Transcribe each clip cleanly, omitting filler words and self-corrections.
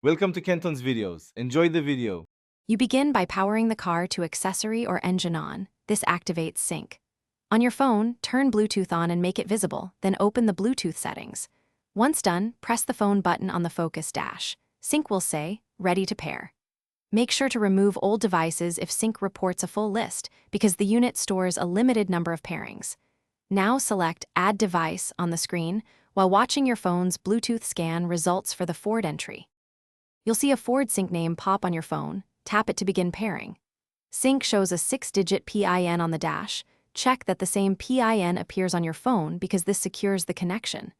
Welcome to Kenton's videos. Enjoy the video. You begin by powering the car to accessory or engine on. This activates sync. On your phone, turn Bluetooth on and make it visible, then open the Bluetooth settings. Once done, press the phone button on the focus dash. Sync will say, ready to pair. Make sure to remove old devices if sync reports a full list, because the unit stores a limited number of pairings. Now select Add Device on the screen while watching your phone's Bluetooth scan results for the Ford entry. You'll see a Ford sync name pop on your phone. Tap it to begin pairing. Sync shows a 6-digit PIN on the dash. Check that the same PIN appears on your phone because this secures the connection.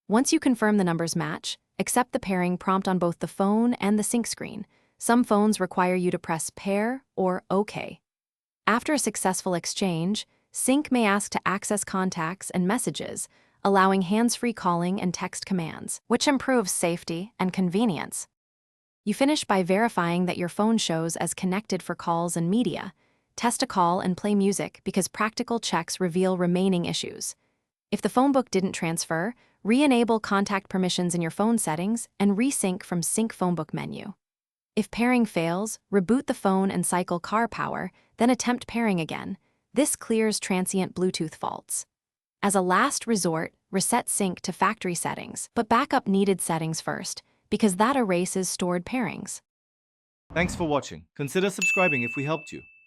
Once you confirm the numbers match, accept the pairing prompt on both the phone and the sync screen. Some phones require you to press Pair or OK. After a successful exchange, Sync may ask to access contacts and messages, allowing hands-free calling and text commands, which improves safety and convenience. You finish by verifying that your phone shows as connected for calls and media. Test a call and play music because practical checks reveal remaining issues. If the phone book didn't transfer, re-enable contact permissions in your phone settings and resync from Sync Phonebook menu. If pairing fails, reboot the phone and cycle car power, then attempt pairing again. This clears transient Bluetooth faults. As a last resort, reset sync to factory settings, but back up needed settings first, because that erases stored pairings. Thanks for watching. Consider subscribing if we helped you.